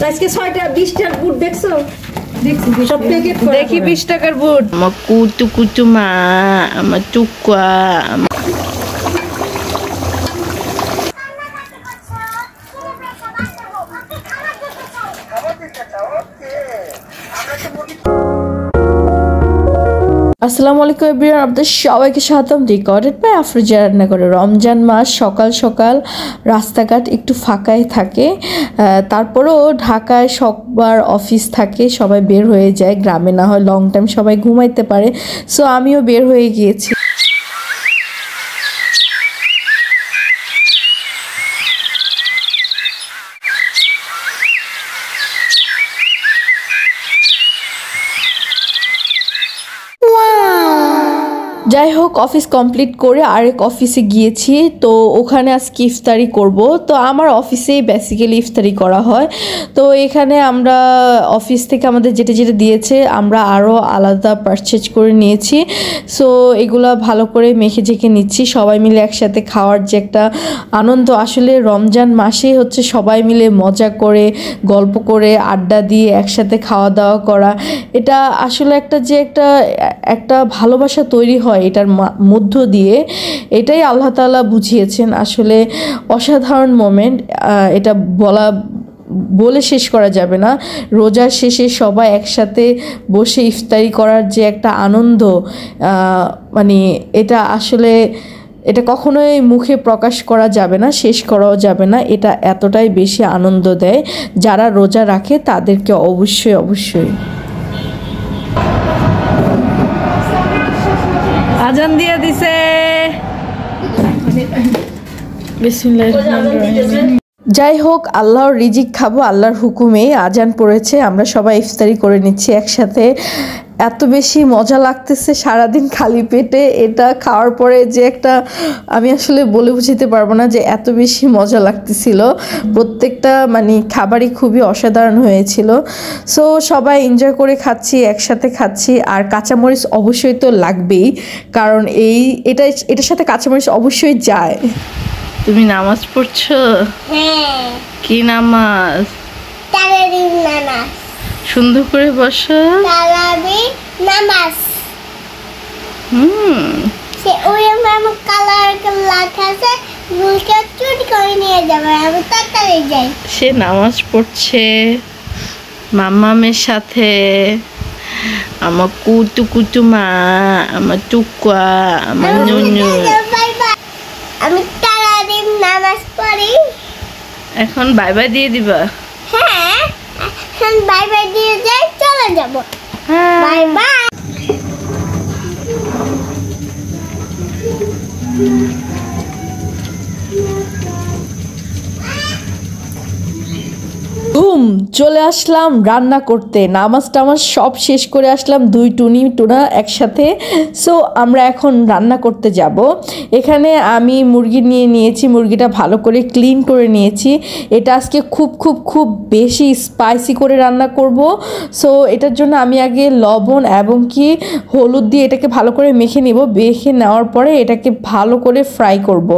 আজকে 6টা 20টার বুট দেখছো? সব প্যাকেট দেখি 20 টাকার বুট। আমার কুতু কুতু মা, আমার টুকুয়া। আসসালামু আলাইকুম এভরিওয়ান, আপনাদের সবাইকে স্বাগতম। রেকর্ডেড বাই আফরোজা রান্নাঘরে। রমজান মাস, সকাল সকাল রাস্তাঘাট একটু ফাঁকাই থাকে, তারপরেও ঢাকায় সবার অফিস থাকে, সবাই বের হয়ে যায়। গ্রামে না হয় লং টাইম সবাই ঘুমাইতে পারে, সো আমিও বের হয়ে গিয়েছি। যাই হোক, অফিস কমপ্লিট করে আরেক অফিসে গিয়েছি। তো ওখানে আজকে ইফতারি করব। তো আমার অফিসেই বেসিক্যালি ইফতারি করা হয়। তো এখানে আমরা অফিস থেকে আমাদের যেটা যেটা দিয়েছে আমরা আরও আলাদা পারচেজ করে নিয়েছি। সো এগুলা ভালো করে মেখে ঝেঁকে নিচ্ছি। সবাই মিলে একসাথে খাওয়ার যে একটা আনন্দ, আসলে রমজান মাসেই হচ্ছে সবাই মিলে মজা করে, গল্প করে, আড্ডা দিয়ে একসাথে খাওয়া দাওয়া করা। এটা আসলে একটা যে একটা ভালোবাসা তৈরি হয় এটার মধ্য দিয়ে, এটাই আল্লাহ তাআলা বুঝিয়েছেন। আসলে অসাধারণ মোমেন্ট, এটা বলে শেষ করা যাবে না। রোজার শেষে সবাই একসাথে বসে ইফতারি করার যে একটা আনন্দ, মানে এটা আসলে এটা কখনোই মুখে প্রকাশ করা যাবে না, শেষ করাও যাবে না। এটা এতটাই বেশি আনন্দ দেয়। যারা রোজা রাখে তাদেরকে অবশ্যই আজান দিয়ে দিছে। যাই হোক, আল্লাহর রিজিক খাবো, আল্লাহর হুকুমে আজান পড়েছে। আমরা সবাই ইফতারি করে নিচ্ছি একসাথে। এত বেশি মজা লাগতেছে সারাদিন খালি পেটে এটা খাওয়ার পরে যে একটা, আমি আসলে বলে বুঝাতে পারবো না যে এত বেশি মজা লাগতেছিল। প্রত্যেকটা মানে খাবারই খুবই অসাধারণ হয়েছিল। সো সবাই এনজয় করে খাচ্ছি, একসাথে খাচ্ছি। আর কাঁচামরিচ অবশ্যই তো লাগবেই, কারণ এটার সাথে কাঁচামরিচ অবশ্যই যায়। তুমি নামাজ পড়ছো? হ্যাঁ। কি নামাজ? তারাবির নামাজ। সুন্দর করে বসো। তারাবির নামাজ। সে ওই আমার কালার আছে, মুখে চুরি করে নিয়ে যাবে, আমি তাড়াতাড়ি যাই। সে নামাজ পড়ছে মাম্মামের সাথে। আমার কুতু কুতু মা, আমার টুকুয়া, আমার নুনু। আমি তারাবির নামাজ পড়ি। এখন বাই বাই দিয়ে দিবা? হ্যাঁ, এখন বাই বাই দিয়ে যাই, চলে যাব। Bye bye. চলে আসলাম রান্না করতে। নামাজ টামাজ সব শেষ করে আসলাম, 2 টুনা একসাথে। সো আমরা এখন রান্না করতে যাব। এখানে আমি মুরগি নিয়ে নিয়েছি, মুরগিটা ভালো করে ক্লিন করে নিয়েছি। এটা আজকে খুব বেশি স্পাইসি করে রান্না করব। সো এটার জন্য আমি আগে লবণ এবং কি হলুদ দিয়ে এটাকে ভালো করে মেখে নিব। মেখে নেওয়ার পরে এটাকে ভালো করে ফ্রাই করব।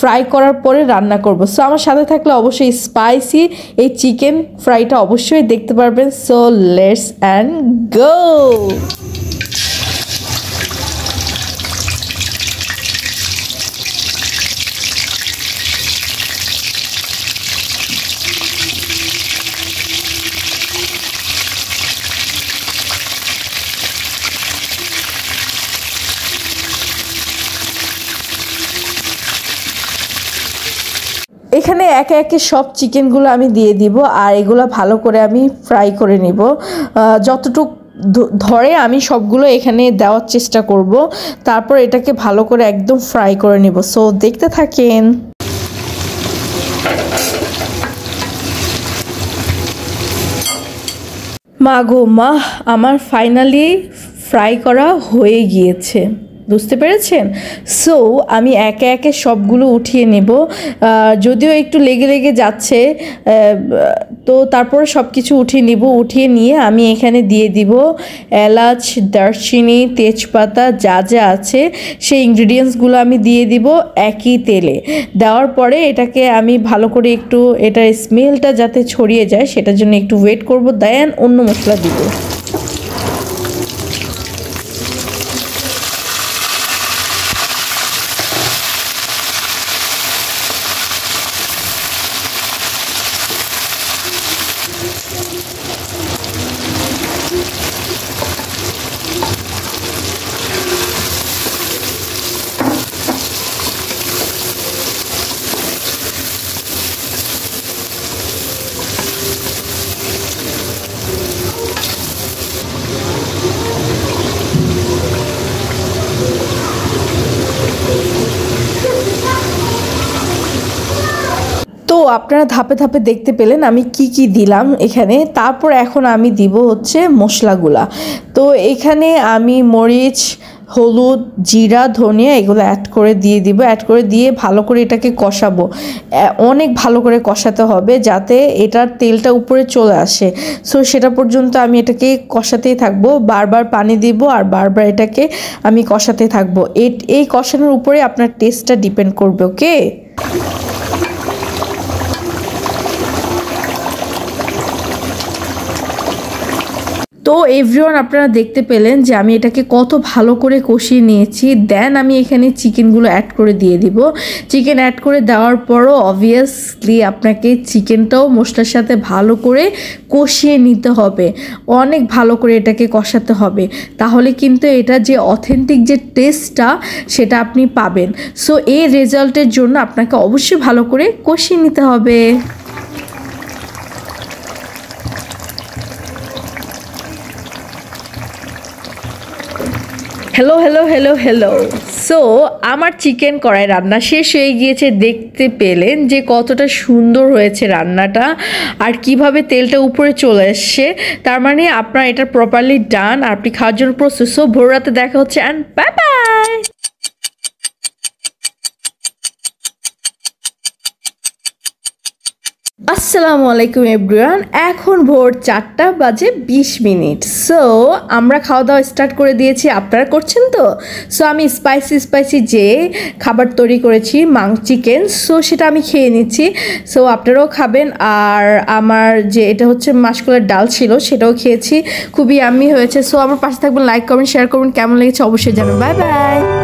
ফ্রাই করার পরে রান্না করব। সো আমার সাথে থাকলে অবশ্যই স্পাইসি এই চিকেন ফ্রাইটা অবশ্যই দেখতে পারবেন। So let's and go. এখানে একে একে সব চিকেনগুলো আমি দিয়ে দিব, আর এগুলো ভালো করে আমি ফ্রাই করে নিব। যতটুক ধরে আমি সবগুলো এখানে দেওয়ার চেষ্টা করব। তারপর এটাকে ভালো করে একদম ফ্রাই করে নিব। সো দেখতে থাকেন। মা গো মা, আমার ফাইনালি ফ্রাই করা হয়ে গিয়েছে। বুঝতে পেরেছেন? সো আমি একে একে সবগুলো উঠিয়ে নেব, যদিও একটু লেগে লেগে যাচ্ছে, তো তারপরে সব কিছু উঠিয়ে নিব। উঠিয়ে নিয়ে আমি এখানে দিয়ে দিব এলাচ, দারচিনি, তেজপাতা, যা যা আছে সেই ইনগ্রিডিয়েন্টসগুলো আমি দিয়ে দিব একই তেলে। দেওয়ার পরে এটাকে আমি ভালো করে একটু এটার স্মেলটা যাতে ছড়িয়ে যায় সেটার জন্য একটু ওয়েট করব, দেন অন্য মশলা দিব। তো আপনারা ধাপে ধাপে দেখতে পেলেন আমি কি কি দিলাম এখানে। তারপর এখন আমি দিব হচ্ছে মশলাগুলা। তো এখানে আমি মরিচ, হলুদ, জিরা, ধনিয়া এগুলো অ্যাড করে দিয়ে দিব। অ্যাড করে দিয়ে ভালো করে এটাকে কষাবো, অনেক ভালো করে কষাতে হবে যাতে এটার তেলটা উপরে চলে আসে। সো সেটা পর্যন্ত আমি এটাকে কষাতেই থাকবো, বারবার পানি দিব আর বারবার এটাকে আমি কষাতে থাকবো। এই কষানোর উপরে আপনার টেস্টটা ডিপেন্ড করবে। ওকে, তো এভরিওয়ান আপনারা দেখতে পেলেন যে আমি এটাকে কত ভালো করে কষিয়ে নিয়েছি। দেন আমি এখানে চিকেনগুলো অ্যাড করে দিয়ে দিব। চিকেন অ্যাড করে দেওয়ার পরও অবভিয়াসলি আপনাকে চিকেনটাও মশলার সাথে ভালো করে কষিয়ে নিতে হবে, অনেক ভালো করে এটাকে কষাতে হবে, তাহলে কিন্তু এটা যে অথেন্টিক যে টেস্টটা সেটা আপনি পাবেন। সো এই রেজাল্টের জন্য আপনাকে অবশ্যই ভালো করে কষিয়ে নিতে হবে। Hello hello hello hello so আমার চিকেন কড়াই রান্না শেষ হয়ে গিয়েছে। দেখতে পেলেন যে কতটা সুন্দর হয়েছে রান্নাটা আর কিভাবে তেলটা উপরে চলে এসছে। তার মানে আপনার এটা প্রপারলি ডান, আর আপনি খাওয়ার জন্য প্রস্তুত। সো ভোর রাতে দেখা হচ্ছে, অ্যান্ড বাই বাই। আসসালামু আলাইকুম এভরিওয়ান, এখন ভোর 4টা বাজে 20 মিনিট। সো আমরা খাওয়া দাওয়া স্টার্ট করে দিয়েছি, আপনারা করছেন তো? সো আমি স্পাইসি যে খাবার তৈরি করেছি চিকেন, সো সেটা আমি খেয়ে নিচ্ছি। সো আপনারাও খাবেন। আর আমার যে এটা হচ্ছে মাসকলাইয়ের ডাল ছিল সেটাও খেয়েছি, খুবই ইয়াম্মি হয়েছে। সো আমার পাশে থাকবেন, লাইক করবেন, শেয়ার করবেন, কেমন লেগেছে অবশ্যই জানাবেন। Bye bye.